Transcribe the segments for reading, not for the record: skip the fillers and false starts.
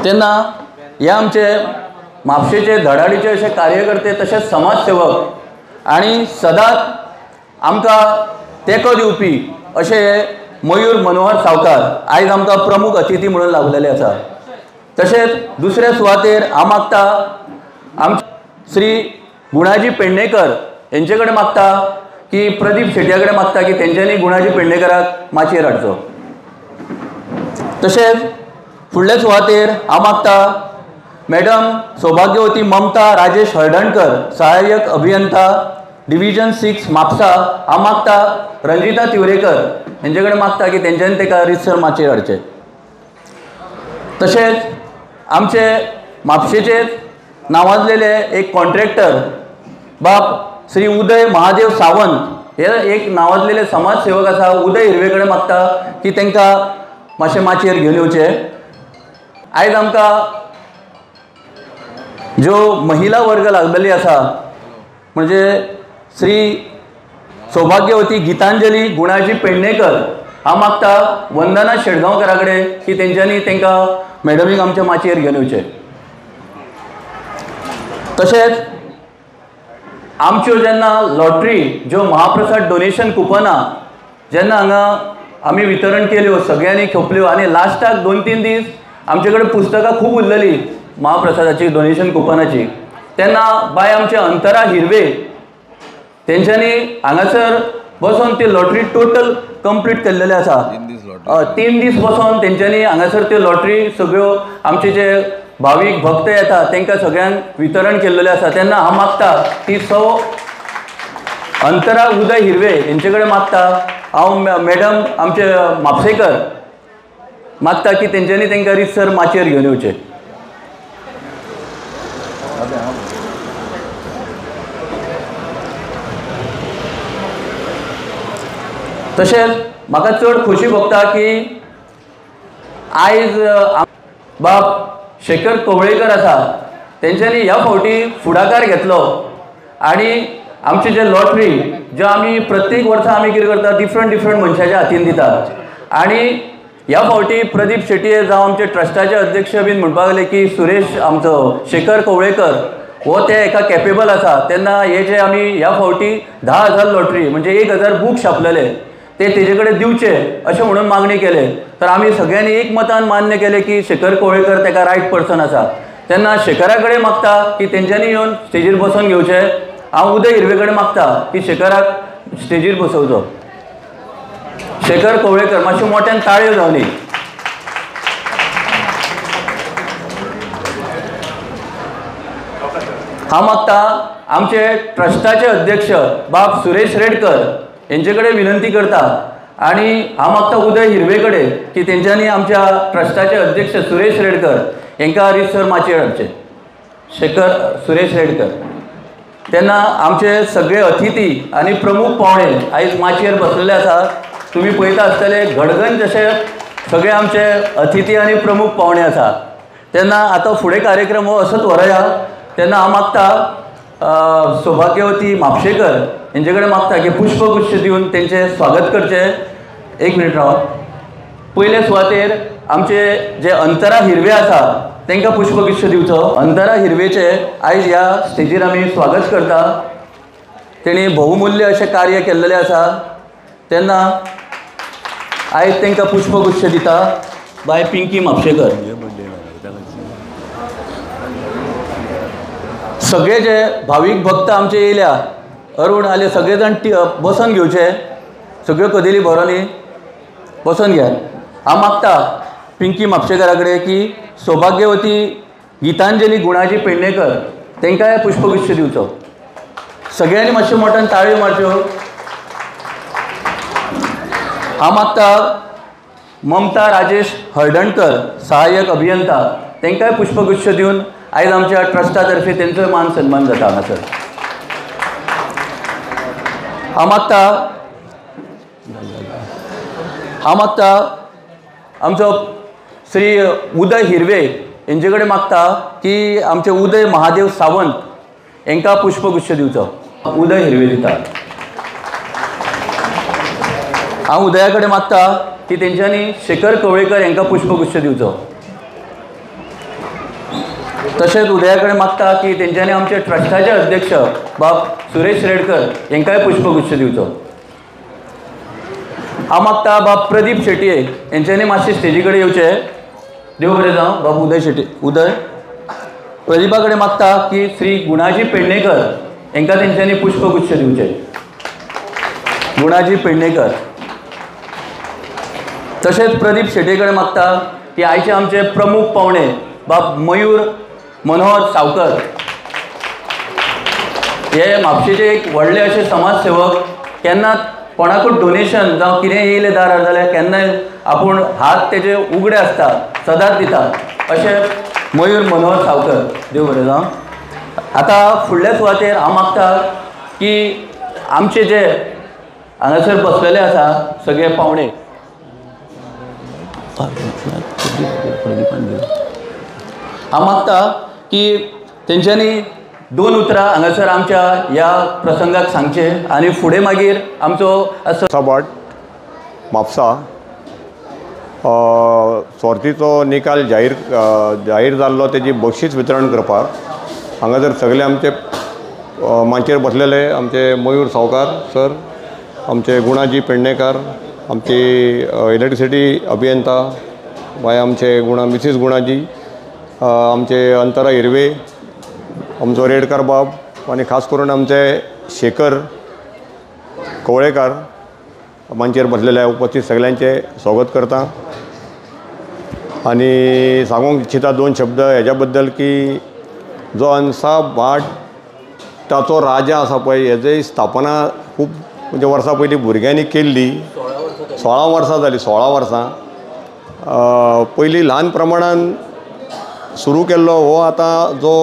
तेन्ना हे आमचे म्हापशेचे धडाडीचे असे कार्यकर्ते तसेच समाजसेवक आणि सदांच आमकां तेंको दिवपी अशे मयूर मनोहर सावकार आयज आमकां प्रमुख अतिथी म्हणून लाभलेले आसा। तशेंच दुसऱ्या सुवातेर हांव मागता श्री गुणाजी पेडणेकर हेंचे कडेन मागता की प्रदीप शेटया कडेन मागता की तेंच्यांनी गुणाजी पेडणेकराक माचयेर हाडचो। तशेंच फुडल्या सुवातेर हांव मागता मॅडम सौभाग्यवती ममता राजेश हळदणकर सहाय्यक अभियंता डिविजन 6 म्हापसा हांव मागता रंजिता तिवरेकर हेंचे कडेन मागता की तेंच्यांनी तेका रितसर माचयेर हाडचें। तशेंच आमचे म्हापशेचे नावाजलेले एक कॉन्ट्रॅक्टर बाब श्री उदय महादेव सावंत हे एक नावाजलेले समाजसेवक आसा उदय हिरवे कडेन मागता की तेंकां मातशें माचयेर घेवन येवचें। आयज आमकां ज्यो महिला वर्ग लागलेली आसा म्हणजे श्री सौभाग्यवती गीतांजली गुणाजी पेडणेकर हांव मागता वंदना शेटगांवकरा कडेन की तेंच्यांनी तेंकां मॅडमीक आमच्या माचयेर घेवन येवचें। तशेंच आमच्यो जेन्ना लॉटरी ज्यो महाप्रसाद डोनेशन कुपनां जेन्ना हांगा आमी वितरण केल्यो सगळ्यांनी खेपल्यो आनी लास्टाक 2-3 दीस आमचे कडेन पुस्तकां खूब उरलेली महाप्रसादाची डोनेशन कुपनाची तेन्ना बाय आमचे अंतरा हिरवे तेंच्यांनी हांगासर बसून ती लॉटरी टोटल कंप्लीट केल्लेली आसा। 3 दीस बसून तेंच्यांनी हांगासर त्यो लॉटरी सगळ्यो आमचे जे भावीक भक्त येता तेंकां सगळ्यांक वितरण केल्लेलें आसा। तेन्ना हांव मागता ती सौ अंतरा उदय हिरवे हेंचे कडेन मागता हांव मॅडम आमचे म्हापसेकर मागता की तेंच्यांनी तेंकां रितसर माचयेर घेवन येवचें। तशेंच म्हाका चड खोशी भोगता की आयज बाब शेखर कवळेकर आसा तेंच्यांनी ह्या फावटी फुडाकार घेतलो आनी आमचे जे लॉटरी ज्यो आमी प्रत्येक वर्सा आमी कितें करता डिफरंट मनशाच्या हातीन दिता आनी ह्या फावटी प्रदीप शेटये जावं आमचे ट्रस्टाचे अध्यक्ष बीन म्हणपाक लागले की सुरेश आमचो शेखर कवळेकर हो ते एका कॅपेबल आसा तेन्ना हे जे आमी ह्या फावटी 10,000 लॉटरी म्हणजे 1,000 बूक छापलेले ते तेजे कडेन दिवचे अशें म्हणून मागणी केले तर आमी सगळ्यांनी एक मतान मान्य केले की शेखर कवळेकर तेका रायट पर्सन आसा। तेन्ना शेखरा कडेन मागता की तेंच्यांनी येवन स्टेजीर बसून घेवचें। हांव उदय हिरवे कडेन मागता की शेखराक स्टेजीर बसोवचो। शेखर कवळेकर मातशें मोठ्यान ताळयो जावनी। हांव मागता आमचे ट्रस्टाचे अध्यक्ष बाब सुरेश रेडकर हेंचे कडेन विनंती करता आनी हांव मागता उदय हिरवे कडेन की तेंच्यांनी आमच्या ट्रस्टाचे अध्यक्ष सुरेश रेडकर हेंकां रितसर माचयेर हाडचें। शेखर सुरेश रेडकर तेन्ना आमचे सगळे अतिथी आनी प्रमुख पावणे आयज माचयेर बसलेले आसा। तुमी पळयता आसतले घडघन जशे सगळे आमचे अतिथी आनी प्रमुख पावणे आसा। तेन्ना आतां फुडें कार्यक्रम हो असोच व्हरया तेन्ना हांव मागता सौभाग्यवती म्हापशेकर हेंचे कडेन मागता की पुष्पगुच्छ दिवन तेंचें स्वागत करचें। 1 मिनीट राव। पयले सुवातेर आमचे जे अंतरा हिरवे आसा तेंकां पुष्पगुच्छ दिवचो। अंतरा हिरवेचे आयज ह्या स्टेजीर आमी स्वागत करता। तेणी बहुमूल्य अशें कार्य केल्लेलें आसा तेन्ना आयज तेंकां पुष्पगुच्छ दिता बाय पिंकी म्हापशेकर। सगळे जे भावीक भक्त आमचे येयल्या अरुण आले सगळे जाण बसून घेवचे सगळ्यो कदेली बरोनी बसून घ्या। हांव मागता पिंकी म्हापशेकरा कडेन की सौभाग्यवती गीतांजली गुणाजी पेडणेकर तेंकांय पुष्पगुच्छ दिवचो। सगळ्यांनी मातशें मोठ्यान ताळयो मारच्यो। हांव मागता ममता राजेश हळदणकर सहाय्यक अभियंता तेंकांय पुष्पगुच्छ दिवन आयज आमच्या ट्रस्टा तर्फे तेंचोय मान सन्मान जाता हांगासर। हांव मागता आमचो श्री उदय हिरवे हेंचे कडेन मागता की आमचे उदय महादेव सावंत हेंकां पुष्पगुच्छ दिवचो। उदय हिरवे दिता। हांव उदया कडेन मागता की तेंच्यांनी शेखर कवळेकर हेंकां पुष्पगुच्छ दिवचो। तशेंच उदया कडेन मागता की तेंच्यांनी आमचे ट्रस्टाचे अध्यक्ष बाब सुरेश रेडकर हेंकाय पुष्पगुच्छ दिवचो. हांव मागता बाब प्रदीप शेटये हेंच्यांनी मातशें स्टेजी कडेन येवचे. देव बरें जावं. बाब उदय शेटये उदय. प्रदीपा कडेन मागता की श्री गुणाजी पेडणेकर हेंकां तेंच्यांनी पुष्पगुच्छ दिवचे. गुणाजी पेडणेकर. तशेंच प्रदीप शेटये कडेन मागता की आयचे आमचे प्रमुख पावणे बाब मयूर मनोहर सावकर हे म्हापशेचे एक व्हडले अशे समाजसेवक. केन्ना कोणाकूच डोनेशन जावं कितें येयलें दारार जाल्यार केन्नाय आपूण हात तेजे उगडे आसता, सदांच दिता अशें मयूर मनोहर सावकर. देव बरें जावं. आतां फुडल्या सुवातेर हांव मागता की आमचे जे हांगासर बसलेले आसा सगळे पावणे हांव मागता की तेंच्यांनी 2 उतरां हांगासर आमच्या ह्या प्रसंगाक सांगचे आनी फुडें मागीर आमचो साबाट म्हापसा सर्तीचो निकाल जाहीर जाल्लो तेजी बक्षीस वितरण करपाक हांगासर सगळे आमचे माचयेर बसलेले आमचे मयूर सावकार सर, आमचे गुणाजी पेडणेकर, आमची इलेक्ट्रिसिटी अभियंता बाय आमचे मिसीस गुणाजी, आमचे अंतरा हिरवे, आमचो रेडकर बाब आनी खास करून आमचे शेखर कवळेकार मंचेर बसलेल्या उपस्थित सगळ्यांचे स्वागत करता. आनी सांगूंक इच्छिता 2 शब्द हेज्या बद्दल की जो अंसा भाट ताचो राजा आसा पळय हेजी स्थापना खूब म्हणजे वर्सां पयलीं भुरग्यांनी केल्ली. 16 वर्सां जालीं. 16 वर्सां पयलीं ल्हान प्रमाणान सुरू केल्लो हो आतां जो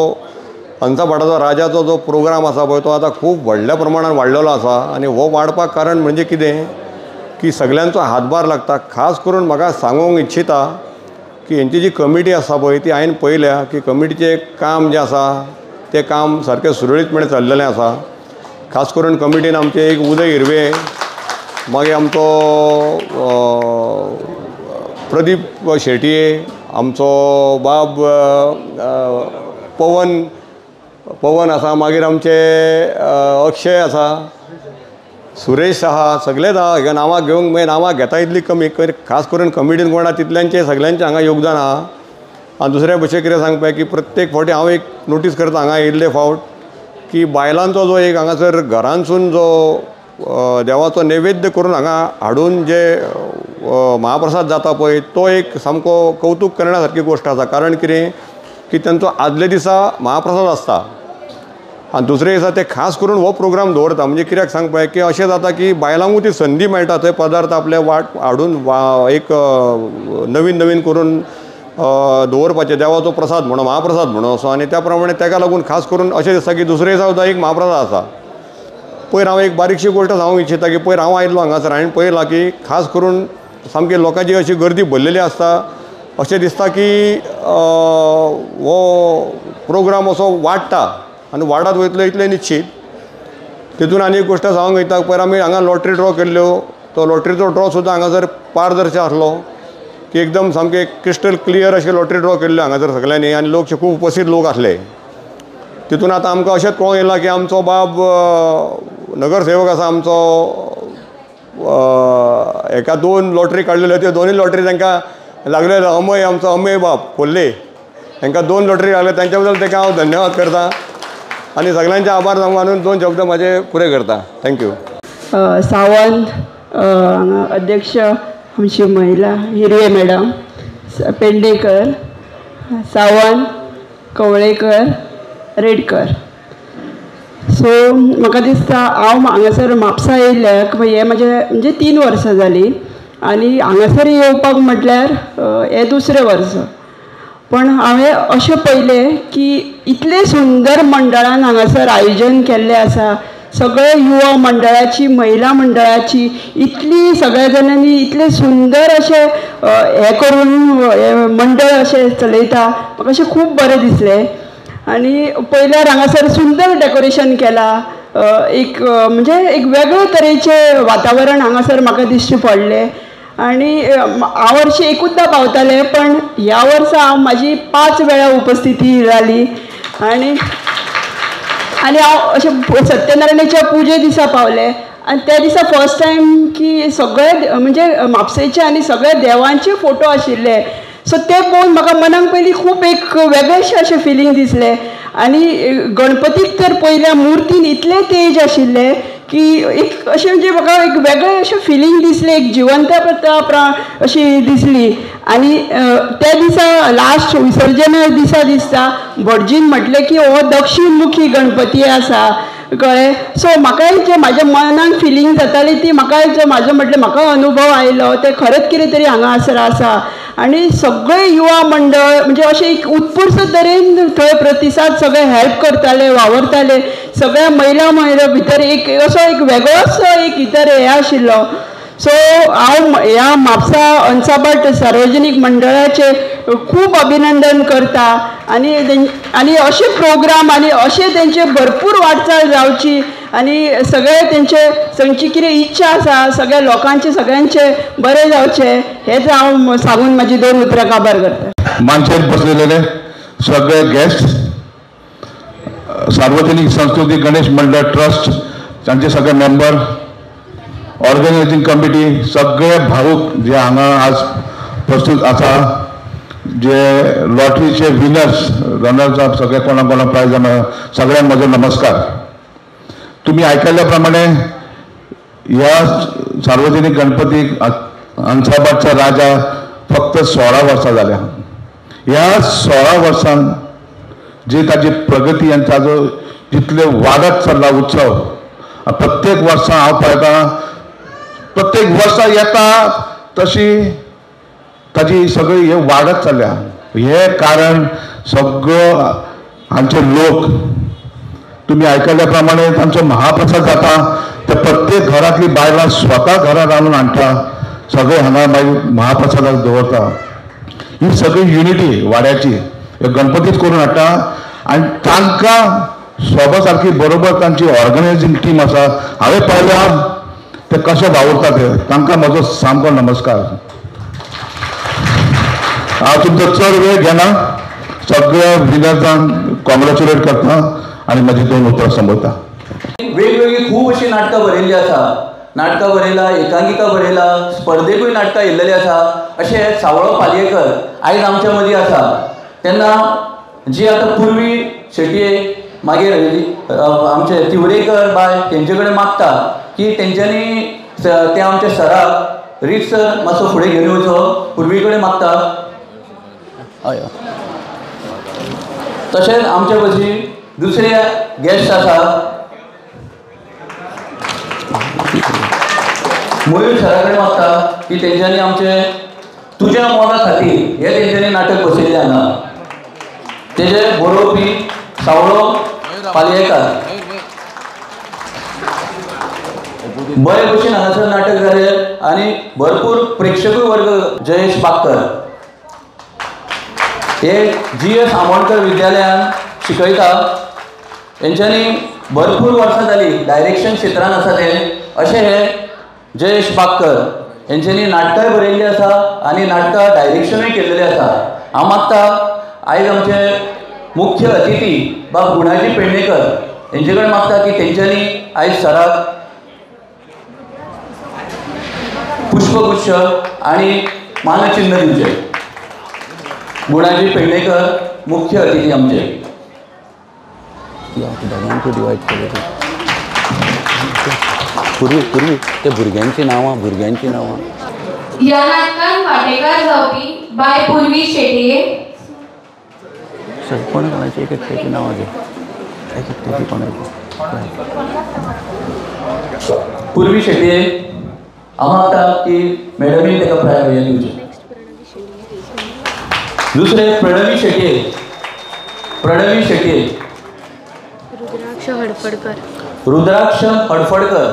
अंसा भाटाचो राजाचो जो प्रोग्राम आसा पळय तो आतां खूब व्हडल्या प्रमाणान वाडलेलो आसा. आनी हो वाडपाक कारण म्हणजे कितें की सगळ्यांचो हातभार लागता. खास करून म्हाका सांगूंक इच्छिता की हेंची जी कमिटी आसा पळय ती हांवें पळयल्या की कमिटीचें काम जें आसा तें काम सारकें सुरळीतपणे चल्लेलें आसा. खास करून कमिटीन आमचे एक उदय हिरवे, मागीर आमचो प्रदीप शेटये, आमचो बाब पवन आसा, मागीर आमचे अक्षय आसा, सुरेश आहा, सगळेच आहा. ह्या नांवां घेवंक म्हणजे नांवां घेता इतली कमी. खास करून कमिटीन कोण आहा तितल्यांचे सगळ्यांचे हांगा योगदान आहा. आनी दुसऱ्या भशेन कितें सांगपाक की प्रत्येक फावटी हांव एक नोटीस करता हांगा येयल्ले फावट की बायलांचो जो एक हांगासर घरांसून जो देवाचो नैवेद्य करून हांगा हाडून जे महाप्रसाद जाता पळय तो एक सामको कौतूक करण्यासारकी गोश्ट आसा. कारण कितें की तांचो आदले दिसा महाप्रसाद आसता आनी दुसरे दिसा ते खास करून हो प्रोग्राम दवरता. म्हणजे कित्याक सांगपाक की अशें जाता की बायलांकूय ती संदी मेळटा थंय पदार्थ आपले हाडून एक नवीन करून दवरपाचे देवाचो प्रसाद म्हणो महाप्रसाद म्हणो असो. आनी त्या प्रमाणे ताका लागून खास करून अशें दिसता की दुसरे दिसा सुद्दां एक महाप्रसाद आसा. पयर हांव एक बारीकशी गोश्ट सांगूंक इच्छिता की पयर हांव आयिल्लो हांगासर हांवें पळयलां की खास करून सामकी लोकांची अशी गर्दी भरलेली आसता. अशें दिसता की हो प्रोग्राम असो वाडटा आनी वाडत वयतलो इतलें निश्चित. तितून आनी एक गोश्ट सांगूंक वयता पयर आमी हांगा लॉटरी ड्रॉ केल्ल्यो तो लॉटरीचो ड्रॉ सुद्दां हांगासर पारदर्शक आसलो की एकदम सामके क्रिस्टल क्लियर अशे लॉटरी ड्रॉ केल्ल्यो हांगासर सगळ्यांनी आनी लोक खूब उपस्थित लोक आसले. तितून आतां आमकां अशेंच कळोन येयलां की आमचो बाब नगरसेवक आसा आमचो एका 2 लॉटरी काडलेल्यो त्यो दोनूय लॉटरी तांकां लागलेलो. आमचो अमय बाब खोर्ले तांकां 2 लॉटरी लागले. तांच्या बद्दल ताका हांव धन्यवाद करता आनी सगळ्यांचे आभार मानून 2 शब्द म्हाजे पुरे करता. थँक्यू. सावंत हांगा अध्यक्ष आमची महिला हिरवे मॅडम, पेडणेकर, सावंत, कवळेकर, रेडकर. सो म्हाका दिसता हांव हांगासर म्हापसा येयल्याक हे म्हाजे म्हणजे 3 वर्सां जालीं आनी हांगासर येवपाक म्हटल्यार हे 2रे वर्स. पण हांवें अशें पळयलें की इतले सुंदर मंडळान हांगासर आयोजन केल्लें आसा. सगळे युवा मंडळाची, महिला मंडळाची इतली सगळ्या जाणांनी इतले सुंदर अशे हे करून मंडळ अशें चलयता. म्हाका अशें खूब बरें दिसलें. आनी पयल्यार हांगासर सुंदर डेकोरेशन केलां. एक म्हणजे एक वेगळे तरेचें वातावरण हांगासर म्हाका दिश्टी पडलें. आणि हांव वर्षी एकूचदा पावतालें, पण ह्या वर्सा म्हाजी 5 वेळा उपस्थिती जाली आणि हांव अशें सत्यनारायणाच्या पुजे दिसा पावलें आनी त्या दिसा फर्स्ट टायम की सगळे म्हणजे म्हापशेचे आनी सगळे देवांचे फोटो आशिल्ले. सो ते पळोवन म्हाका मनाक पयलीं खूब एक वेगळेशें अशें फिलींग दिसलें. आनी गणपतीक तर पयल्या मुर्तीन इतले तेज आशिल्ले की एक अशें म्हणजे म्हाका एक वेगळें अशें फिलींग दिसलें, एक जिवंतता अशी दिसली. आनी त्या दिसा लास्ट विसर्जना दिसा दिसता भटजीन म्हटलें की हो दक्षिणमुखी गणपती आसा, कळ्ळें. सो म्हाकाय जे म्हाज्या मनान फिलींग जाताली ती म्हाकाय जो म्हाका अनुभव आयलो ते खरेंच कितें तरी हांगासर आसा. आनी सगळे युवा मंडळ म्हणजे अशें एक उत्कृश्ट तरेन थंय प्रतिसाद सगळे हेल्प करताले, वावरताले. सगळ्या महिला भितर एक असो एक वेगळोच एक भितर हें आशिल्लो. सो हांव ह्या म्हापसा अंसाबट सार्वजनीक मंडळाचे खूब अभिनंदन करता. आनी अशे प्रोग्राम आनी अशे तेंचे भरपूर वाटचाल जावची आनी सगळे तांची कितें इच्छा आसा सगळ्या लोकांचे सगळ्यांचे बरें जावचें हेंच हांव सांगून म्हाजी 2 उतरां काबार करता. मंचार बसलेले सगळे गेस्ट, सार्वजनिक संस्कृती गणेश मंडळ ट्रस्ट तांचे सगळे मेंबर, ऑर्गनायझिंग कमिटी, सगळे भाऊक जे हांगा आज प्रस्तुत आसा, जे लॉटरीचे विनर्स रनर्स अप सगळे कोणाक प्रायज सगळ्यांक म्हजो नमस्कार. तुम्ही ऐकल्या प्रमाणे ह्या सार्वजनिक गणपतीक अंसाबटचा राजा फक्त 16 वर्सां जाल्या. ह्या 16 वर्सांत जी ताची प्रगती आनी ताजो जितले वाडत चल्ला उत्सव, प्रत्येक वर्सा हांव पळयतां, प्रत्येक वर्सा येता तशी ताची सगळी हे वाडत चल्ल्या. हे कारण सगळो हांचे लोक, तुम्ही ऐकल्या प्रमाणे तांचो महाप्रसाद जाता ते प्रत्येक घरातली बायलां स्वता घरात रांदून हाडटा, सगळे हांगा मागीर महाप्रसादाक दवरता. ही सगळी युनिटी वाड्याची गणपतीच करून हाडटा. आनी तांकां सोबा सारकी बरोबर तांची ऑर्गनायझींग टीम आसा. हांवें पळयल्या ते कशे वावुरता ते, तांकां म्हजो सामको नमस्कार. हांव तुमचो चड वेळ घेना, सगळ्या विनर्सांक कॉंग्रॅच्युलेट करता आनी म्हजी 2 उतरां संपयता. वेगवेगळी खूब अशी नाटकां बरयल्लीं आसा. नाटकां बरयला, एकांकिका बरयला, स्पर्धेकूय नाटकां येयल्लेलीं आसा. अशें सावळो पालयेकर आयज आमच्या मदीं आसा. तेन्ना जी आतां पुर्वी शेटये मागीर आमचे तिवरेकर बाय तेंचे कडेन मागता की तेंच्यांनी ते आमच्या सराक रितसर मातसो फुडें घेवन येवचो, पुर्वी कडेन मागता. हय, तशेंच आमचे बशी दुसरे गेस्ट आसा मयूर सरा कडेन मागता की तेंच्यांनी आमचे तुज्या मोगा खातीर हे तेंच्यांनी नाटक बसयलें हांगा. तेजे बरोवपी सावळो पालयेकर. बरे भशेन हांगासर नाटक जालें आनी भरपूर प्रेक्षकूय वर्ग जयेश बाकर हे GS आमोणकर विद्यालयान शिकयता. हेंच्यांनी भरपूर वर्सां जालीं डायरेक्शन क्षेत्रांत आसा ते. अशें हे जयेश बाकर हेंच्यांनी नाटकांय बरयल्लीं आसा आनी नाटकां डायरेक्शनूय केल्लेलें आसा. हांव मागता आयज आमचे मुख्य अतिथी बाब गुणाजी पेडणेकर हेंचे कडेन मागता की तेंच्यांनी आयज सराक पुष्पगुच्छ आनी मानचिन्ह दिवचे. गुणाजी पेडणेकर मुख्य अतिथी आमचे. डिवायड केले पूर्वी ते भुरग्यांची नांवां ह्या नाटकांत वांटेकार जावपी बाय पूर्वी शेटये. कोण कोणाची एक एकट्याची नांवां घे. एक एकट्याची कोणाची पूर्वी शेटये हांव मागता की मॅडमीन ताका प्राय दिवचें. दुसरे प्रणवी शेटये रुद्राक्ष हडफडकर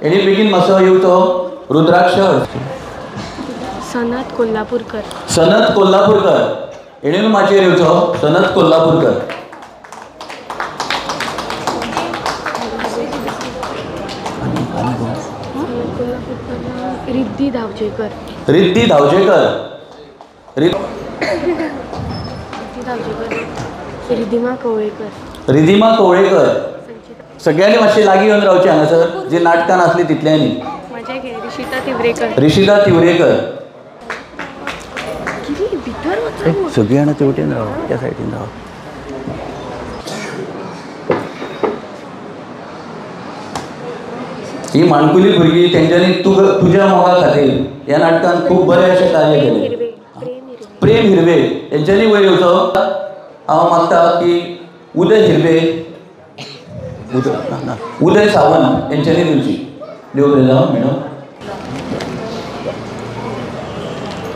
हेणी बेगीन मातसो येवचो. रुद्राक्ष सनत कोल्हापूरकर हेणेन माचयेर येवचो. सनत कोल्हापूरकर. रिद्धी धावचेकर रिद्धी धावजेकर, रिधिमा कवळेकर, रिधिमा कवळेकर. सगळ्यांनी मातशी लागीं येवन रावचें हांगासर, जी नाटकां आसली तितल्यांनी. रिशिता तिवरेकर, रिशिता तिवरेकर. सगळीं जाणां ते वटेन राव, त्या सायडीन राव. ही माणकुली भुरगीं, तेंच्यांनी तुज्या मोगा खातीर ह्या नाटकान खूब बरें अशें कार्य केलें. प्रेम हिरवे यांच्यानी वयर येवचो. हांव मागता की उदय हिरवे, उदय सावंत यांच्यानी दिवची. देव बरें जावं मॅडम.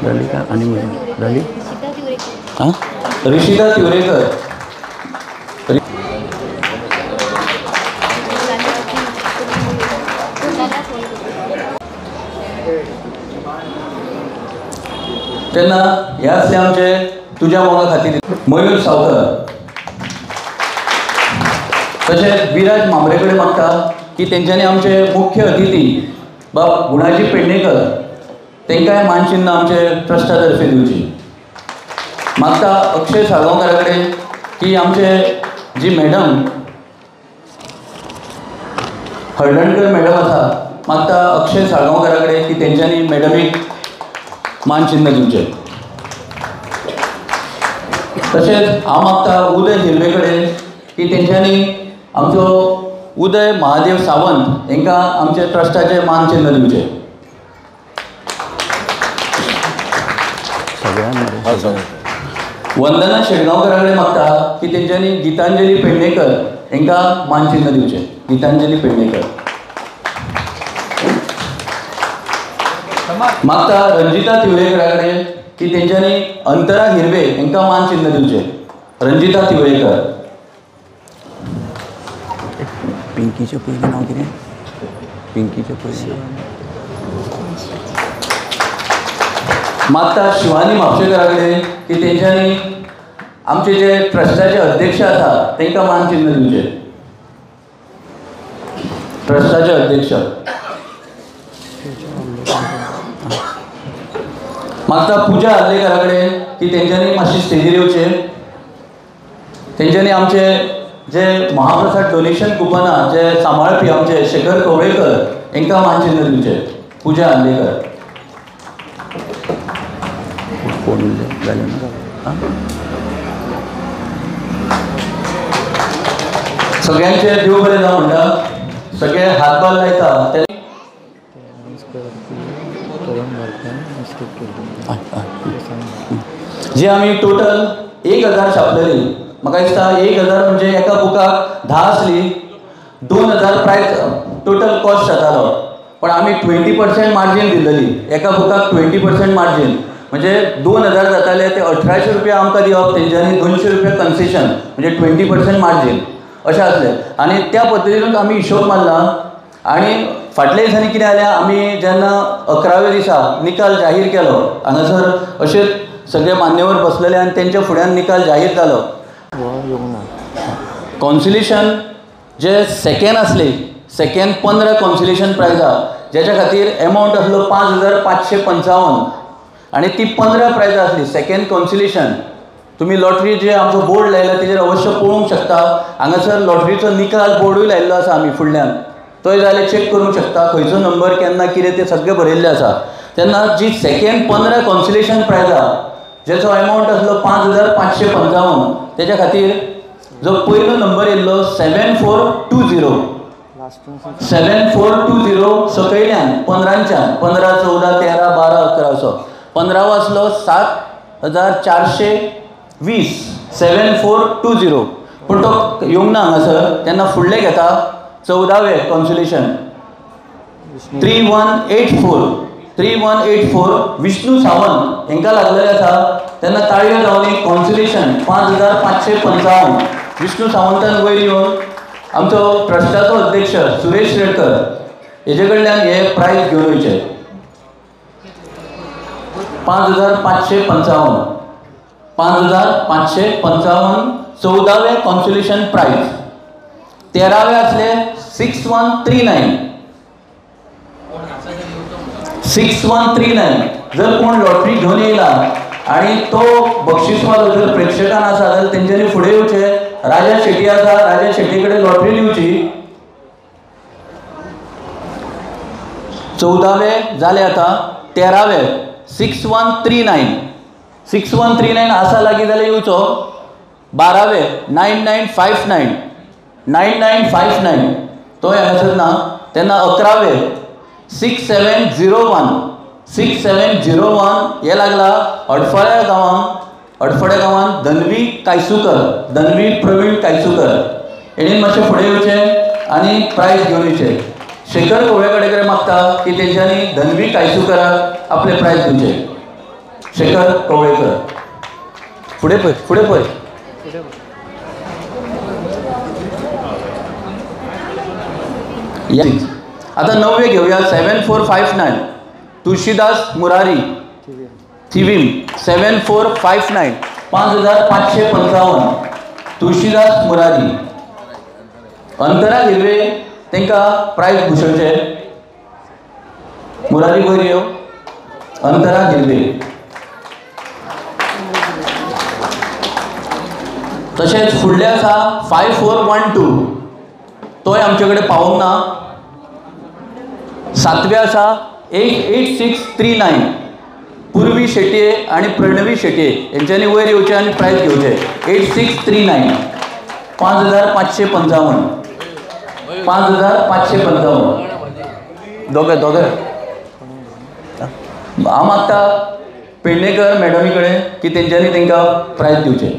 जाली का आनी जाली? हां, रिशिता तिवरेकर. तेन्ना हे आसले आमचे तुज्या मोगा खातीर. मयूर सावकर. तशेंच विराज मांबरे कडेन मागता की तेंच्यांनी आमचे मुख्य अतिथी बाब गुणाजी पेडणेकर तांकांय मानचिन्ह आमचे ट्रस्टा तर्फे दिवची. मागता अक्षय साळगांवकारा कडेन की आमचे जी मॅडम हळदणकर मॅडम आसा, मागता अक्षय साळगांवकारा कडेन की तेंच्यांनी मॅडमीक मानचिन्ह दिवचें. तशेंच हांव मागता उदय हिरवे कडेन की तेंच्यांनी आमचो उदय महादेव सावंत हांकां आमचे ट्रस्टाचे मानचिन्ह दिवचें. वंदना शेटगांवकारा कडेन मागता की तेंच्यांनी गितांजली पेडणेकर हांकां मानचिन्ह दिवचें. गितांजली पेडणेकर. मागता रंजिता तिवरेकरा कडेन की तेंच्यांनी अंतरा हिरवे हांकां मानचिन्ह दिवचें. रंजिता तिवरेकर. पिंकीचें पयलीं नांव कितें? पिंकीचें पयलीं मागता शिवानी म्हापशेकरा कडेन की तेंच्यांनी आमचे जे ट्रस्टाचे अध्यक्ष आसा तांकां मानचिन्ह दिवचें. ट्रस्टाचे अध्यक्ष. मागता पुजा आल्लेकरा कडेन की तेंच्यांनी मातशी स्टेजीर येवचें. तेंच्यांनी आमचे जे महाप्रसाद डोनेशन कुपनां जे सांबाळपी आमचे शेखर कवळेकर हांकां मानचिन्ह दिवचें. पुजा आल्लेकर. सगळ्यांचे देव बरें जावं म्हणटा. सगळे हातभार लायता. जे आमी टोटल 1000 छापलेली. म्हाका दिसता 1000 म्हणजे एका बुकाक 10 आसली. 2000 प्रायस टोटल कॉस्ट जातालो. पण आमी 20% मार्जीन दिल्ली. एका बुकाक 20% मार्जीन म्हणजे 2000 जाताले ते 1800 रुपया आमकां दिवप. तेंच्यांनी 200 रुपया कन्सेशन म्हणजे 20% मार्जीन अशें आसलें. आनी त्या पद्दतीनूच आमी हिशोब मारला. आनी फाटल्या दिसांनी कितें जालें, आमी जेन्ना 11व्या दिसा निकाल जाहीर केलो हांगासर अशेंच सगळे मान्यवर बसलेले आनी तेंच्या फुड्यान निकाल जाहीर जालो. कॉन्सुलेशन जे सेकेंड आसले, सेकेंड 15 कॉन्सुलेशन प्रायजां जेच्या खातीर एमावंट आसलो 5555 आनी ती 15 प्रायजां आसली. सेकेंड कॉन्सुलेशन तुमी लॉटरी जे आमचो बोर्ड लायला तेजेर अवश्य पळोवंक शकता. हांगासर लॉटरीचो निकाल बोर्डूय लायिल्लो आसा आमी फुडल्यान. तोय जाल्यार चॅक करूंक शकता. खंयचो नंबर केन्ना कितें तें सगळें बरयल्लें आसा. तेन्ना जी सेकेंड 15 कॉन्सुलेशन प्रायजां जेचो एमावंट आसलो 5555 तेच्या खातीर जो पयलो नंबर येयल्लो 7420 7420 सकयल्यान 15च्यान 15, 14, 13, 12, 11 असो 15वो आसलो 7420 7420. पूण तो येवंक ना हांगासर. तेन्ना फुडले घेता 14वें कॉन्सुलेशन 3184 विष्णू सावंत हांकां लागलेले आसा. तेन्ना ताळयो जावनी कॉन्सुलेशन 5555 विष्णू सावंतान वयर येवन आमचो ट्रस्टाचो अध्यक्ष सुरेश रेडकर हेजे कडल्यान हे प्रायज घेवन वयचे. 5555 5555 14वें कॉन्सुलेशन प्रायज. 13वें आसले 6139 6139 जर कोण लॉटरी घेवन येयला आणि तो बक्षीसवालो जर प्रेक्षकांना आसा जाल्यार तेंच्यांनी फुडें येवचें. राजा शेट्टी आसा, राजा शेट्टी कडेन लॉटरी लिवची. 14वें जालें आतां. 13वें 6139 आसा लागीं जाल्यार येवचो. 12वें 9959 तोय हांगासर ना. तेन्ना 11वें 6701 हे लागला अडफळ्या गांवांत धनवी प्रवीण कायसुकर हेणेन मातशें फुडें येवचें आनी प्रायज घेवन येवचें. शेखर कवळे कडेन मागता की तेंच्यांनी धनवी कायसुकराक आपले प्रायज दिवचें. शेखर कवळेकर फुडें पळय. आता 9वें घेऊया. 7459 तुळशीदास मुरारी थिवीम 7459 5555 तुळशीदास मुरारी. अंतरा हिरवे तांकां प्रायज भुषवचे. मुरारी वयर येव. अंतरा हिरवे. तशेंच फुडले आसा 5412 तोय आमचे कडेन पावूंक ना. 7वें आसा 88639 पूर्वी शेटये आणि प्रणवी शेटये यांच्यानी वयर येवचें आनी प्रायज घेवचें. 8639 5555 दोगे हांव मागता पेडणेकर मॅडमी कडेन की तेंच्यांनी तांकां प्रायज दिवचें.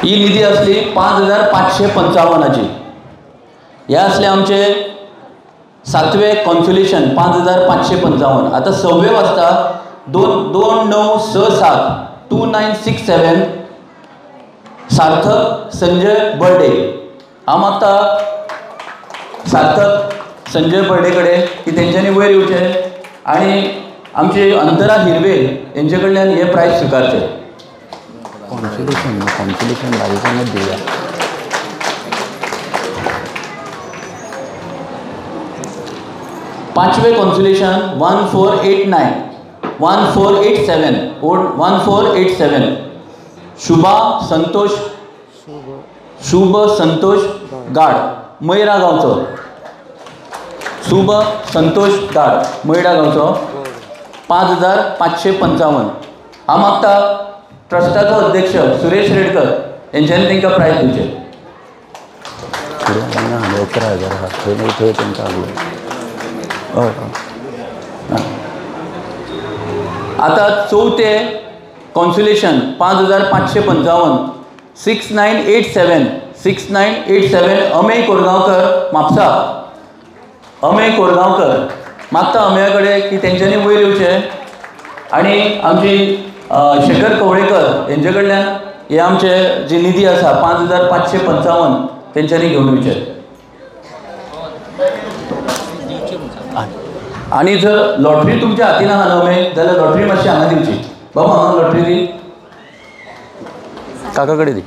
ही निधी असली 5555. हे असले आमचे 7वें कॉन्सोलेशन 5555. आता 6वें वाजता 2967 सार्थक संजय बर्डे. हांव मागता सार्थक संजय बर्डे कडेन की तेंच्यांनी वयर येवचें आनी आमचे अंतरा हिरवे हेंचे कडल्यान हे प्रायज स्विकारचे. कॉन्सोलेशन बारीकांच दिवया. पांचवें कॉन्सोलेशन 1487 शुभ संतोष गाड मैरा गांवचो. शुभ संतोष गाड मैरा गांवचो 5555. हांव मागता ट्रस्टाचो अध्यक्ष सुरेश रेडकर यांच्यानी तांकां प्रायज दिवचें. आता 4थे कॉन्सोलेशन 5555 6987 अमेय कोरगांवकर म्हापसा. अमेय कोरगांवकर मागता अमेया कडेन की तेंच्यांनी वयर येवचें आनी आमची शेखर कवळेकर हेंचे कडल्यान हे आमचे जी निधी आसा 5555 तेंच्यांनी घेवन येवचें. आनी जर लॉटरी तुमच्या हातीन आहा न्हय जाल्यार लॉटरी मातशी हांगा दिवची. बाबा हांगा लॉटरी दी. काका कडेन दी.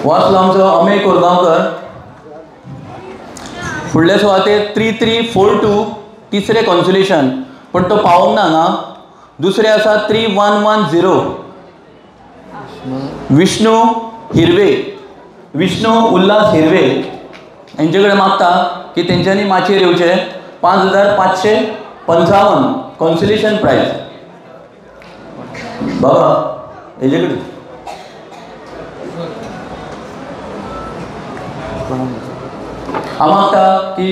वाचलो आमचो अमेय कोरगांवकर. फुडल्या सुवातेर 3342 तिसरें कॉन्सोलेशन पण तो पावोंक ना हांगा. दुसरें आसा 3110 विष्णू उल्हास हिरवे हेंचे कडेन मागता की तेंच्यांनी माचयेर येवचें. 5555 कॉन्सोलेशन प्रायज. बाबा हेजे कडेन हांव मागता की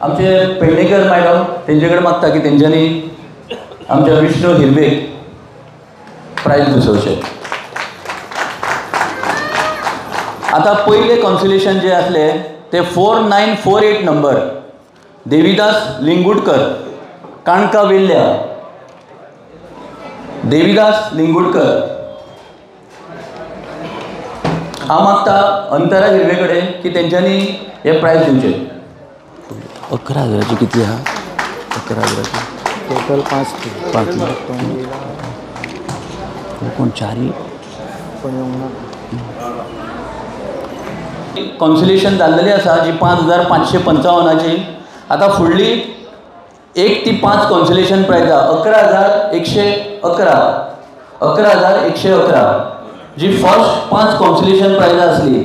आमचे पेडणेकर मॅडम तेंचे कडेन मागता की तेंच्यांनी आमच्या विष्णू हिरवेक प्रायज बसोवचें. आता पयले कॉन्सोलेशन जे असले ते 4948 नंबर देविदास लिंगुडकर काणका वेल्ल्या. देविदास लिंगुडकर. हांव मागता अंतरा हिरवे कडेन की तेंच्यांनी हे प्रायज दिवचें. 11,000ची कितली आहा? 11,000ची टोटल 5 कोण 4 पण कॉन्सुलेशन जाल्लेली आसा जी 5,555ची. आता फुडली 1 ती 5 कॉन्सुलेशन प्रायजां 11,111 11,111 जी फर्स्ट 5 कॉन्सुलेशन प्रायजां आसली.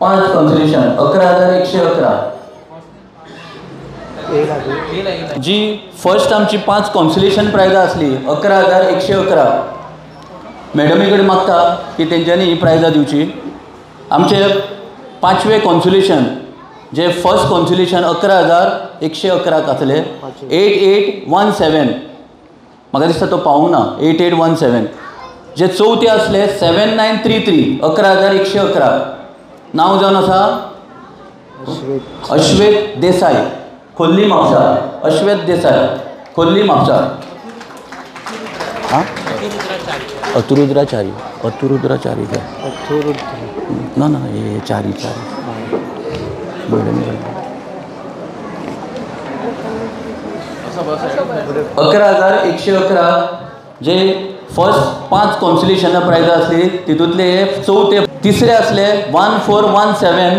5 कॉन्सुलेशन 11,111 जी फर्स्ट आमची 5 कॉन्सुलेशन प्रायजां आसली 11,111. मॅडमी कडेन मागता की तेंच्यांनी ही प्रायजां दिवची. आमचे 5वें कॉन्सुलेशन जे फर्स्ट कॉन्सुलेशन 11,111 आसले 8817. म्हाका दिसता तो पावूंक ना. 8817 जे चवथे आसले 7933 11,111. नांव जावन आसा अश्वेत देसाय खोर्ली म्हापसा. अश्वेत देसाय खोर्ली म्हापसा. अतुरुद्राचारी ना हे चारी 11,111 जे फर्स्ट 5 कॉन्सुलेशनां प्रायजां आसली तितूंतले चवथे तिसरे आसले 1417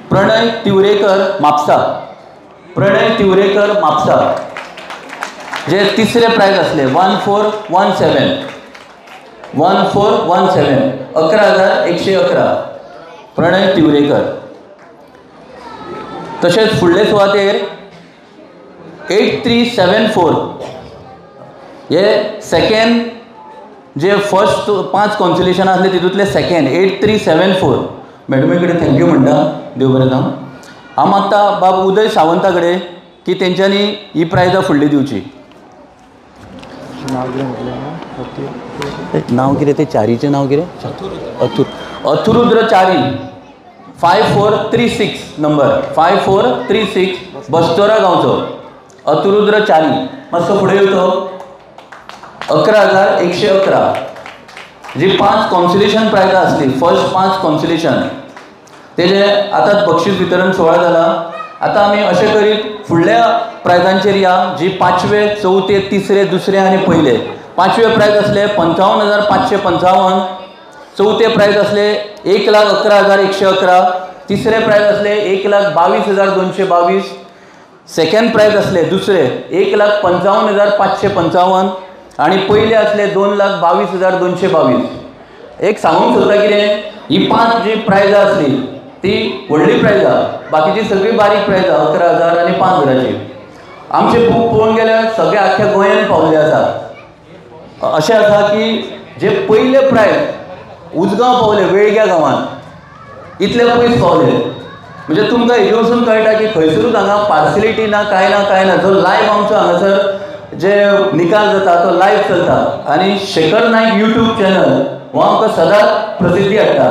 प्रणय तिवरेकर म्हापसा. प्रणय तिवरेकर म्हापसा जे तिसरे प्रायज आसले 1417 11,111 प्रणय तिवरेकर. तशेंच फुडले सुवातेर 8374 हे सेकंड जे फर्स्ट 5 कॉन्सुलेशन आसले तितूंतले सेकंड 8374. मॅडमी कडेन थँक्यू म्हणटा. देव बरें जावं. हांव मागता बाब उदय सावंता कडेन की तेंच्यांनी ही प्रायजां फुडली दिवची. नाव कितें ते चारीचें नाव कितें? अथुरुद्रचारी 5436 नंबर 5436 बस्तोरा गांवचो अथुरुद्रचारी. मातसो फुडें येवचो. 11,111 जी 5 कॉन्सुलेशन प्रायजां आसली फर्स्ट 5 कॉन्सुलेशन तेजे आतांच बक्षीस वितरण सोहळा जाला. आतां आमी अशें करीत फुडल्या प्रायजांचेर या जी 5वे 4थे 3रे 2रे आनी पयले. 5वे प्रायज आसले 55,555. 4थे प्रायज आसले 1,11,111. 3रे प्रायज आसले 1,22,222. सेकंड प्रायज आसले 2रे 1,55,555 आणि पयले आसले 2,22,222. एक सांगूंक सोदता कितें ही 5 जी प्रायजां आसली ती व्हडली प्रायजां. बाकीची सगळी बारीक प्रायजां 11,000 आनी 5,000ची. आमचे बूक पळोवंक गेल्यार सगळे आख्ख्या गोंयांत पावले आसा. अशें आसा की जे पयले प्रायज उजगांव पावले वेळग्या गांवांत इतले पयस पावले. म्हणजे तुमकां हेजे वचून कळटा की खंयसरूच हांगा पार्सिलिटी ना कांय ना. जो लायव्ह आमचो हांगासर जे निकाल जाता तो लायव्ह चलता. आनी शेखर नायक यूट्यूब चॅनल हो आमकां सदांच प्रसिद्धी हाडटा.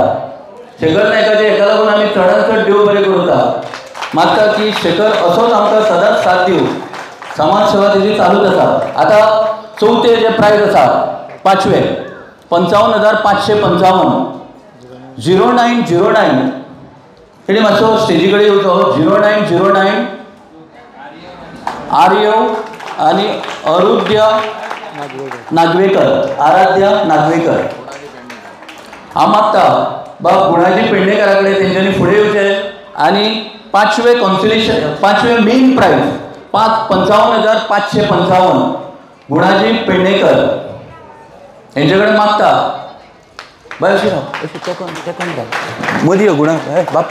शेखर नायकाचे हेका लागून आमी चडांत चड देव बरें करूता. मागता की शेखर असोच आमकां सदांच साथ दिवं. समाज सेवा तेजी चालूच आसा. आतां 4थे जे प्रायज आसा 5वे 55,555 0909 तेणी मातसो स्टेजी कडेन येवचो. 0909 आर्य आनी आराध्या नागवेकर. हांव मागता बाब गुणाजी पेडणेकरा कडेन तेंच्यांनी फुडें येवचें आनी 5वे कॉन्सुलेशन 5वे मेन प्रायज 55,555 गुणाजी पेडणेकर हेंचे कडेन मागता. बाय अशी राव अशी तेकन मदीं यो गुणा बाप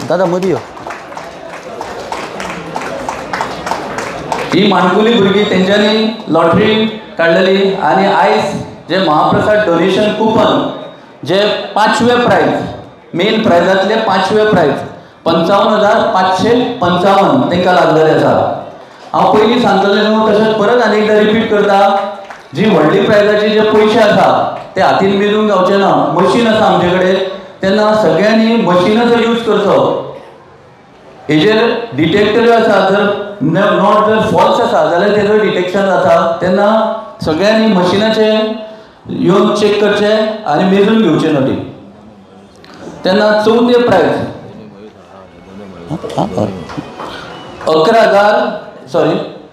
दादा मदीं यो. ही माणकुली भुरगीं तेंच्यांनी लॉटरी काडलेली आनी आयज जे महाप्रसाद डोनेशन कुपन जे 5वे प्रायज मेन प्रायजांतले 5वे प्रायज 55,555 तांकां लागलेले आसा. हांव पयलीं सांगतलें न्हू तशेंच परत आनी एकदां रिपीट करता. जी व्हडली प्रायजाचे जे पयशे आसा ते हातीन मेळूंक जावचे ना. मशीन आसा आमचे कडेन तेन्ना सगळ्यांनी मशिनाचो यूज करचो. हेजेर डिटेक्टर आसा. जर नॉट जर फॉल्स आसा जाल्यार तेजो डिटेक्शन जाता. तेन्ना सगळ्यांनी मशिनाचे येवन चेक करचे आनी मेजून घेवचे नोटी. तेन्ना 4थे प्रायज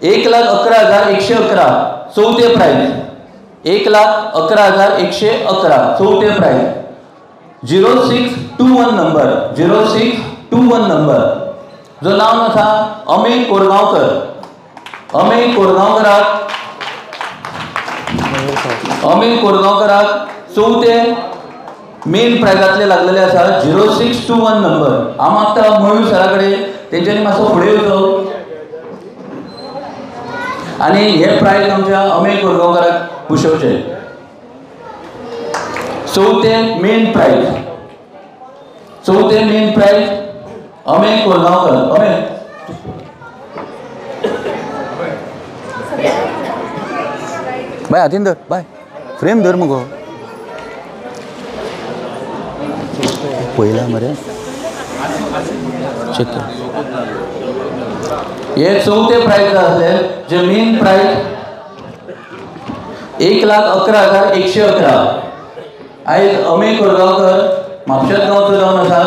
1,11,111 4थे प्रायज 1,11,111 4थे प्रायज 0621 नंबर 0621 नंबर जो नाव आसा अमेय कोरगांवकर. अमेय कोरगांवकराक चवथे मेन प्रायजातले लागलेले आसा 0621 नंबर. हांव मागता मयूर सरा कडेन तेंच्यांनी मातसो फुडें येवचो आनी हे प्रायज आमच्या अमेय कोरगांवकराक भुशवचे. चवथे मेन प्रायज अमेय कोरगांवकर. अमेय बाय हातीन धर, बाय फ्रेम धर मुगो. पयला मरे चेक कर. हे चवथे प्रायज आसले जे मेन प्रायज 1,11,111. आयज अमेय कोरगांवकर म्हापशात गांवचो जावन आसा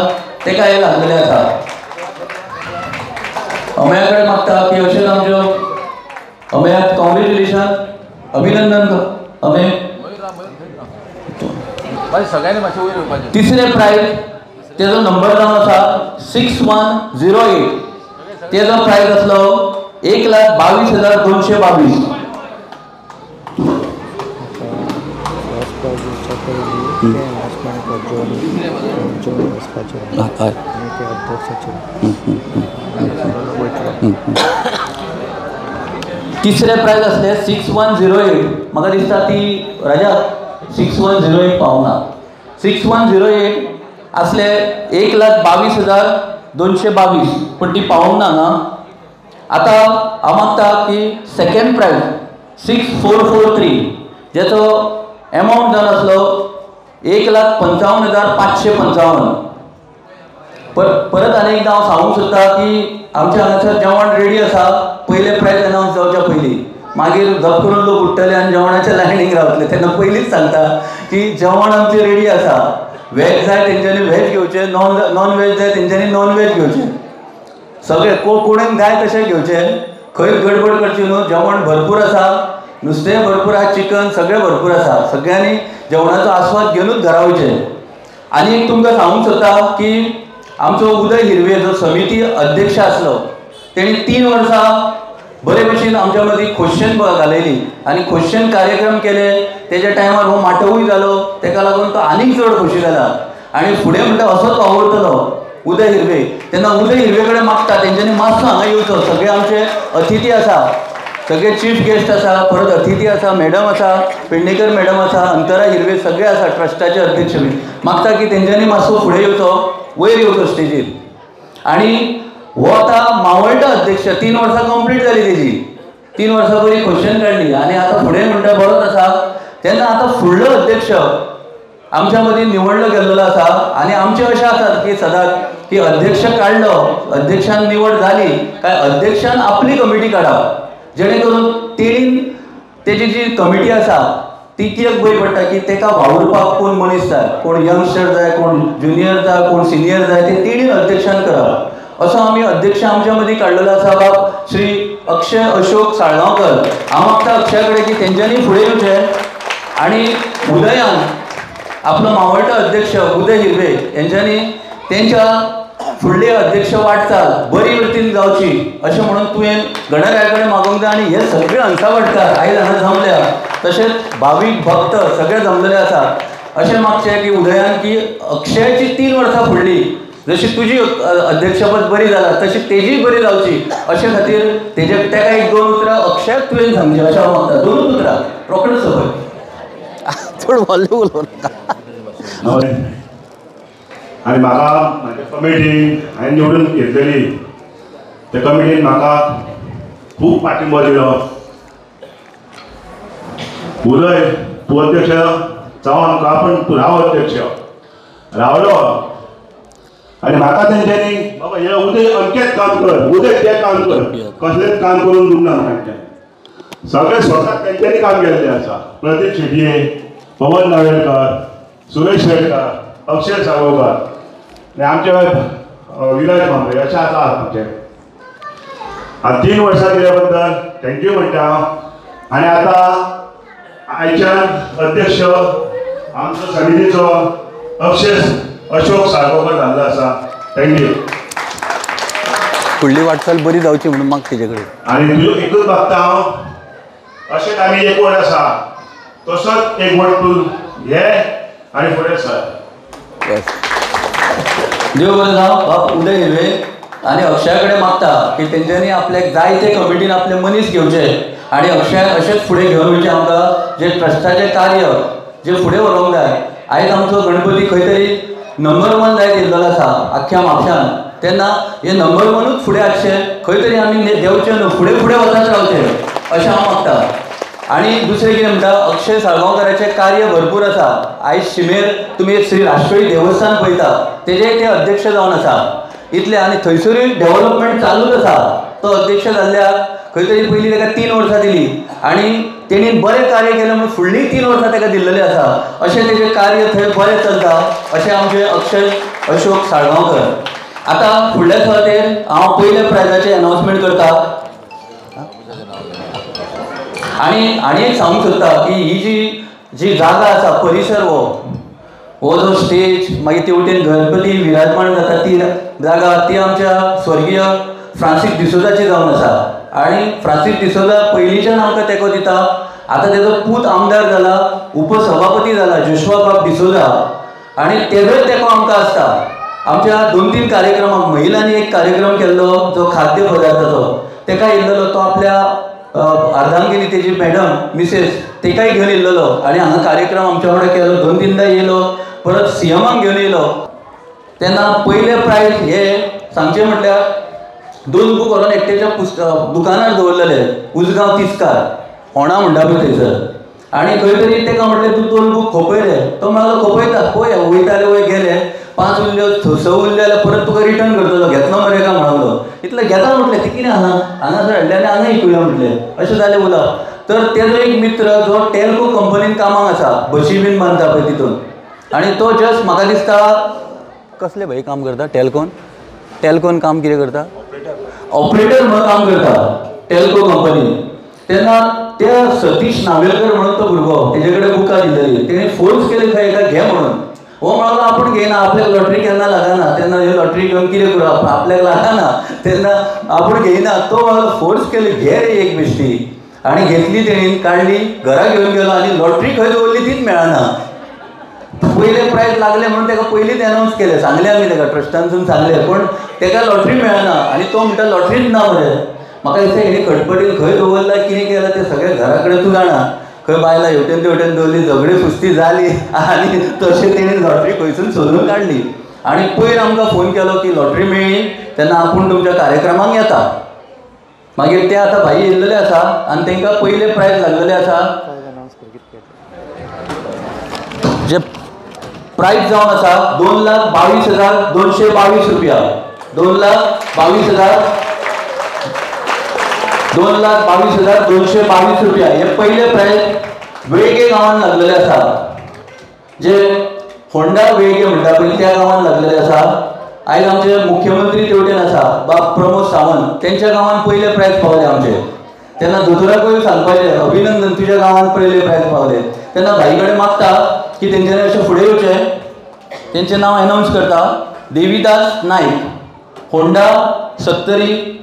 तेका हे लागलेले आसा. अमेया कडेन मागता की अशेंच आमच्यो अमेयाक कॉंग्रेच्युलेशन, अभिनंदन अमेय. तिसरे प्रायज तेजो नंबर जावन आसा 6108. तेजो प्रायज आसलो 1,22,222. तिसरे प्रायज असले 6108. म्हाका दिसता ती राजा 6108 पावना. 6108 असले 1,22,222 पण ती पावूंक ना. आता हांव मागता की सेकंड प्रायज 6443 जेचो एमावंट जावन आसलो 1,55,555. परत आनी एकदां हांव सांगूंक सोदता की आमच्या हांगासर जेवण रेडी आसा. पयले प्रायज अनावन्स जावच्या पयलीं मागीर झप करून लोक उठ्ठले आनी जेवणाच्या लायनीक रावतले. तेन्ना पयलींच सांगता की जेवण आमचें रेडी आसा. व्हेज जाय तेंच्यांनी व्हेज घेवचें, नॉन व्हेज जाय तेंच्यांनी नॉन व्हेज घेवचें. सगळे कोणेक जाय तशें घेवचें. खंय गडबड करची न्हू. जेवण भरपूर आसा, नुस्तें भरपूर आसा, चिकन सगळें भरपूर आसा. सगळ्यांनी जेवणाचो आस्वाद घेवनूच घरा वयचें. आनी एक तुमकां सांगूंक सोदता की आमचो उदय हिरवे जो समिती अध्यक्ष आसलो तेणी 3 वर्सां बरे भशेन आमच्या मदीं क्वेश्चन घालयली आनी क्वेश्चन कार्यक्रम केले. तेज्या टायमार हो माटवूय जालो. तेका लागून तो आनीक चड खोशी जाला आनी फुडें म्हणटा असोच वावुरतलो उदय हिरवे. तेन्ना उदय हिरवे कडेन मागता तेंच्यांनी मातसो हांगा येवचो. सगळे आमचे अतिथी आसा, सगळे चीफ गेस्ट आसा, परत अतिथी आसा, मॅडम आसा, पेडणेकर मॅडम आसा, अंतरा हिरवे सगळे आसा ट्रस्टाचे अध्यक्ष बी. मागता की तेंच्यांनी मातसो फुडें येवचो, वयर येवचो स्टेजीर. आनी हो आतां मावळटा अध्यक्ष. 3 वर्सां कंप्लीट जाली तेजी. 3 वर्सां पयलीं क्वेश्चन काडली आनी आतां फुडें म्हणटा बरोच आसा. तेन्ना आतां फुडलो अध्यक्ष आमच्या मदीं निवडलो गेल्लो आसा. आनी आमचें अशें आसा की सदांच की अध्यक्ष काडलो, अध्यक्षान निवड जाली काय अध्यक्षान आपली कमिटी काडप. जेणे करून तेणीन तेजी जी कमिटी आसा ती कित्याक बरी पडटा की तेका वावुरपाक कोण मनीस जाय, कोण यंगस्टर जाय, कोण ज्युनियर जाय, कोण सिनियर जाय, ते तेणीन अध्यक्षान करप. असो आमी अध्यक्ष आमच्या मदीं काडलेलो आसा बाब श्री अक्षय अशोक साळगांवकर. हांव मागता अक्षया कडेन की तेंच्यांनी फुडें येवचें आनी उदयान आपलो मावळटो अध्यक्ष उदय हिरवे हेंच्यांनी तेंच्या फुडली अध्यक्ष वाटचाल बरी रितीन जावची अशें म्हणून तुवें गणराया कडेन मागूंक जाय. आनी हे सगळे हंसावटकार आयज हांगा जमल्या, तशेंच भावीक भक्त सगळे जमलेले आसात. अशें मागचें की उदयान की अक्षयाची 3 वर्सां फुडली जशी तुजी अध्यक्षपद बरी जाला तशी तेजी बरी जावची अशे खातीर तेका 1-2 उतरां अक्षयाक तुवें सांगचें अशें हांव मागता. 2 उतरां रोखडेच सकयल. चड व्हडलें उलोव नाका. आनी म्हाका म्हाज्या कमिटीन हांवें निवडून घेतलेली त्या कमिटीन म्हाका खूब पाठिंबो दिलो. उदय तूं अध्यक्ष जावन म्हाका पण तूं राव अध्यक्ष रावलो आनी म्हाका तेंच्यांनी बाबा हे उदय अमकेंच काम कर, उदय तें काम कर, कसलेंच काम करून दिवना म्हाका. सगळे स्वता तेंच्यांनी काम केल्लें आसा. प्रदीप शेटये, पवन नावेलकर, सुरेश रेडकर, अक्षय सावळकर आनी आमचे विराज भांबरे अशें आसा आमचे. 3 वर्सां दिल्या बद्दल थँक्यू म्हणटा. आनी आतां आयच्यान अध्यक्ष आमचो समितीचो अक्षय अशोक साळगांवकर जाल्लो आसा. थँक्यू. फुडली वाटचाल बरी जावची म्हणून म्हाका तेजे कडेन. आनी तुजो एकूच मागता हांव अशेंच आमी एकवट आसा तसोच एकवट तूं घे आनी फुडें सर. देव बरें जावं. बाब उदय हिरवे आनी अक्षया कडेन मागता की तेंच्यांनी आपल्याक जाय ते कमिटीन आपले मनीस घेवचे आनी अक्षय अशेंच फुडें घेवन वयचे. आमकां जे ट्रस्टाचें कार्य जे फुडें व्हरूंक जाय. आयज आमचो गणपती खंय तरी नंबर 1 जायत येयल्लो आसा आख्ख्या म्हापशान. तेन्ना हे नंबर 1च फुडें हाडचे. खंय तरी आमी देंवचे न्हू, फुडें फुडें वचत रावचे अशें हांव मागता. आनी दुसरें कितें म्हणटा, अक्षय साळगांवकराचें कार्य भरपूर आसा. आयज शिमेर तुमी श्री राष्ट्रपती देवस्थान पळयता, तेजे ते अध्यक्ष जावन आसा इतले. आनी थंयसरूय डेव्हलपमेंट चालूच आसा. तो अध्यक्ष जाल्ल्याक खंय तरी पयलीं ताका 3 वर्सां दिली आनी तेणी बरें कार्य केलें म्हणून फुडलीं 3 वर्सां ताका दिल्लेली आसा. अशें तेजें कार्य थंय बरें चलता. अशें आमचें अक्षय अशोक साळगांवकर. आतां फुडल्या सुवातेर हांव पयल्या प्रायजाचें अनाउन्समेंट करता. आनी एक सांगूंक सोदता की ही जी जागा आसा, परिसर हो जो स्टेज, मागीर तेवटेन गणपती विराजमान जाता ती जागा, ती आमच्या स्वर्गीय फ्रांसीस डिसोजाची जावन आसा. आनी फ्रांसीस डिसोजा पयलींच्यान आमकां तेंको दिता. आतां तेजो पूत आमदार जाला, उपसभापती जाला जोशुआ बाब डिसोजा, आनी तेजोय तेंको आमकां आसता. आमच्या 2-3 कार्यक्रमाक महिलांनी एक कार्यक्रम केल्लो जो खाद्य पदार्थाचो, तेका येयल्लो तो आपल्या अर्धांगिनी तेजी मॅडम मिसेस तेकाय घेवन येयल्लो आनी हांगा कार्यक्रम आमच्या वांगडा केलो. 2-3दा येयलो, परत सीएमाक घेवन येयलो. तेन्ना पयले प्रायज हे सांगचें म्हटल्यार 2 बूक व्हरोन एकट्याच्या दुकानार दवरलेले, उजगांव तिस्कार होणा म्हणटा पळय थंयसर. आनी खंय तरी तेका म्हटलें तूं 2 बूक खोपयले. तो म्हणालो खोपयता, पळय वयताले वय गेले, 5 उरल्यो 6 उरले जाल्यार परत तुका रिटर्न करतलो, घेतलो मरे काय म्हणालो. इतलें घेता म्हटलें. ती कितें हांगासर हाडलें आनी हांगा विकूया म्हटलें. अशें जालें उलोवप. तर तेजो एक मित्र जो टेल्को कंपनीन कामाक आसा, बशी बीन बांदता पळय तितून, आनी तो जस्ट म्हाका दिसता कसले भाई काम करता टेल्कोन काम कितें करता, ऑपरेटर म्हणून काम करता टेल्को कंपनीन. तेन्ना ते सतीश नावेलकर म्हणून तो भुरगो, तेजे कडेन बुकां दिल्ली. तेणें फोर्स केली खंय एका घे म्हणून. हो म्हणालो आपण घेयना, आपल्याक लॉटरी केन्ना लागना. तेन्ना हे लॉटरी घेवन कितें करप, आपल्याक लागना तेन्ना आपण घेयना. तो म्हणालो फोर्स केली, घे रे एक बेश्टी. आनी घेतली तेणीन, काडली, घरा घेवन गेलो आनी लॉटरी खंय दवरली तीच मेळना. पयले प्रायज लागले म्हणून ताका पयलींच अनाउन्स केलें, सांगलें आमी ताका, ट्रस्टानसून सांगलें, पण ताका लॉटरी मेळना. आनी तो म्हणटा लॉटरीच ना मरे. म्हाका दिसता हेणी खटपटीन खंय दवरला, कितें केलां तें सगळें घरा कडेन तूं जाणा. खंय बायलां हेवटेन तेवटेन दवरली, झगडी फुस्ती जाली आनी तशें तेणी लॉटरी खंयसून सोदून काडली. आनी पयर आमकां फोन केलो की लॉटरी मेळ्ळी तेन्ना आपूण तुमच्या कार्यक्रमाक येता. मागीर ते आतां भाई येयल्लेले आसा आनी तांकां पयले प्रायज लागलेले आसा. जे प्रायज जावन आसा 2,22,222 रुपया. 2,22,222 रुपया हे पयले प्रायज वेळगे गांवांत लागलेले आसा. जे होंडा वेळगे म्हणटा पळय त्या गांवांत लागलेले आसा. आयज आमचे मुख्यमंत्री तेवटेन आसा बाब प्रमोद सावंत, तेंच्या गांवांत पयले प्रायज पावले आमचे. तेन्ना दोतोराकूय सांगपाचें अभिनंदन, तुज्या गांवांत पयले प्रायज पावले. तेन्ना भाई कडेन मागता की तेंच्यांनी अशें फुडें येवचें. तेंचें नांव अनाउन्स करता. देविदास नायक, होंडा 70.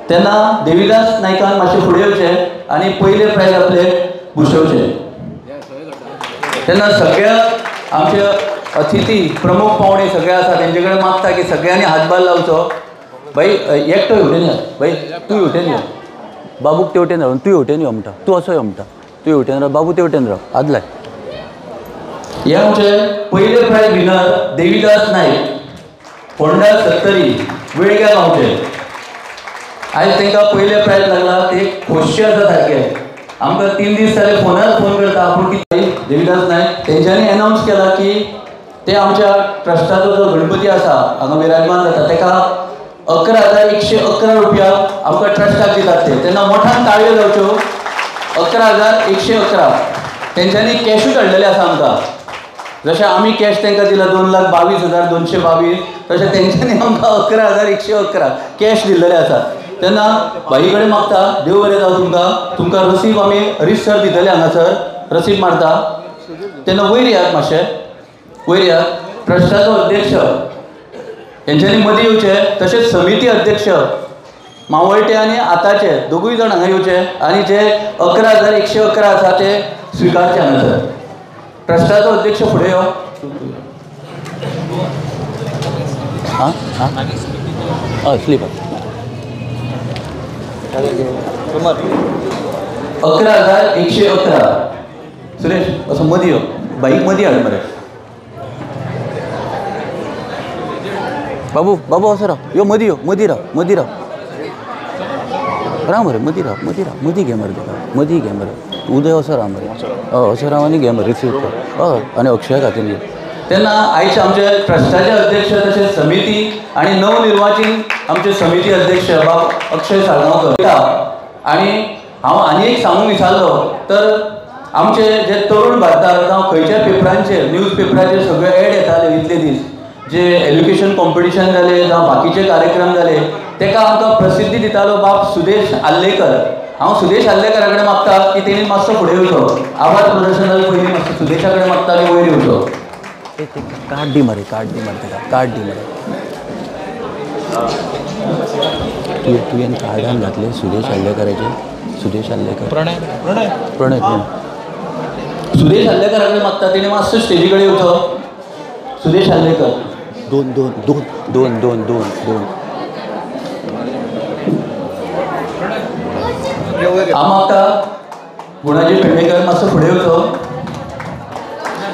तेन्ना देविदास नायकान मातशें फुडें येवचें आनी पयले प्रायज आपले भुशोवचे. तेन्ना सगळ्या आमचे अतिथी प्रमुख पावणे सगळे आसा तेंचे कडेन मागता की सगळ्यांनी हातभार लावचो. भाई एकटो हेवटेन या, भाई तूं हेवटेन यो, बाबूक तेवटेन राव, तूं हेवटेन यो म्हणटा, तूं असो यो म्हणटा, तूं हेवटेन राव, बाबू तेवटेन राव, आदलाय. हे आमचे पयले प्रायज विनर देविदास नायक, होंडा 70 वेळग्या गांवचे. आयज तांकां पयले प्रायज लागला, ते खोशे आसा सारके. आमकां 3 दीस जाले फोनार फोन करता आपूण कितें देविदास नायक. तेंच्यांनी अनाउन्स केला की ते आमच्या ट्रस्टाचो जो गणपती आसा हांगा विराजमान जाता ताका 11,111 रुपया आमकां ट्रस्टाक दितात ते. तेन्ना मोठ्यान ताळयो जावच्यो. 11,111 तेंच्यांनी कॅशूच हाडलेले आसा आमकां. जशें आमी कॅश तांकां दिला 2,22,222 तशें तेंच्यांनी आमकां 11,111 कॅश दिल्लेले आसा. तेन्ना भाई कडेन मागता देव बरें जावं तुमकां रसीद आमी हरीश सर दितले हांगासर रसीद मारता. तेन्ना वयर यात, मातशें वयर यात. ट्रस्टाचो अध्यक्ष हेंच्यांनी मदीं येवचे, तशेंच समिती अध्यक्ष मावळटे आनी आतांचे दोगूय जाण हांगा येवचे आनी जे 11,111 आसा ते स्विकारचे हांगासर. ट्रस्टाचो अध्यक्ष फुडें यो. हां हां हय स्लीप 11,111. सुरेश असो मदीं यो, बाईक मदीं हाड मरे. बाबू बाबू असो राव, यो मदीं यो, मदीं राव, मदीं राव, राव मरे, मदीं राव, मदीं राव, मदीं घे मरे तुका, मदीं घे मरे. उदय असो राव मरे, असो राव आनी घे मरे, रिसीव कर. हय आनी अक्षय खातीर घे. तेन्ना आयचे आमचे ट्रस्टाचे अध्यक्ष तशेंच समिती आनी नवनिर्वाचीत आमचे समिती अध्यक्ष बाब अक्षय साळगांवकर आनी हांव आनी एक सांगूंक विचारलो तर आमचे जे तरुण भारतार जावं खंयच्या पेपरांचेर न्यूज पेपराचेर सगळे एड येताले इतले दीस जे एज्युकेशन कॉम्पिटिशन जाले जावं बाकीचे कार्यक्रम जाले तेका आमकां प्रसिद्धी दितालो बाब सुदेश आल्लेकर. हांव सुदेश आल्लेकरा कडेन मागता की तेणी मातसो फुडें येवचो. आवाज प्रदर्शनाक पयलीं मातसो सुदेशा कडेन मागता की वयर येवचो. कार्ड दी मरे, कार्ड दी मरे तेका, कार्ड दी मरे. तुवें कार्डान घातले सुदेश आल्लेकराचे. सुदेश आल्लेकर प्रणय प्रणय प्रणय सुदेश आल्लेकरा कडेन मागता तेणी मातसो स्टेजी कडेन येवचो. सुदेश आल्लेकर दोन दोन दोन दोन दोन दोन दोन हांव मागता गुणाजी पेडणेकर मातसो फुडें येवचो.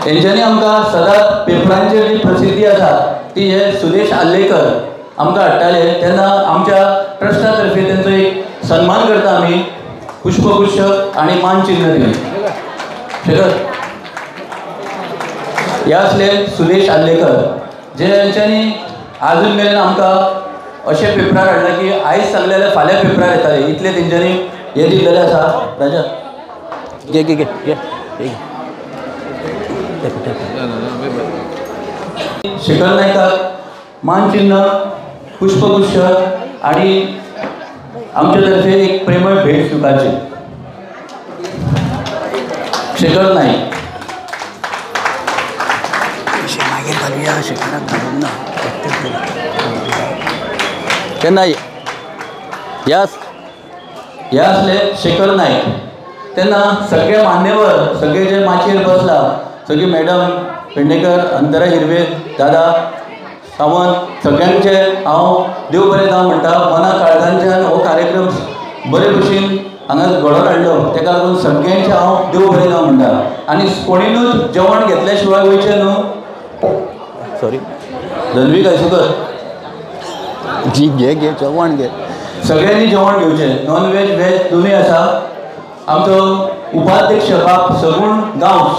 हेंच्यांनी आमकां सदांच पेपरांचेर जी प्रसिद्धी आसा ती हे सुदेश आल्लेकर आमकां हाडटाले. तेन्ना आमच्या ट्रस्टा तर्फे तेंचो एक सन्मान करता आमी पुष्पगुच्छ आनी मानचिन्ह दिवन. शेखर हे आसले सुदेश आल्लेकर जे हेंच्यांनी आजून मेरेन आमकां अशे पेपरार हाडला की आयज सांगले जाल्यार फाल्यां पेपरार येताले इतले तेंच्यांनी हे दिल्लेले आसा. राजा घे घे घे घे घे. शेखर नायकाक मानचिन्ह पुष्पगुच्छ आनी आमचे तर्फे एक प्रेमळ भेट स्विकारची. शेखर नायक मागीर घालुया, शेखराक घालूंक ना. तेन्ना हे आसले शेखर नायक. तेन्ना सगळे मान्यवर सगळे जे माचयेर बसला सगळी मॅडम पेडणेकर, अंतरा हिरवे, दादा सावंत सगळ्यांचे हांव देव बरें जावं म्हणटा. मना काळजांच्यान हो कार्यक्रम बरे भशेन हांगा घडोवन हाडलो तेका लागून सगळ्यांचे हांव देव बरें जावं म्हणटा. आनी कोणीनूच जेवण घेतल्या शिवाय वयचें न्हू. सॉरी धनवी कायसुकर जी घे घे जेवण घे. सगळ्यांनी जेवण घेवचें. नॉन व्हेज व्हेज दोनूय आसा. आमचो उपाध्यक्ष बाब सगूण गांवस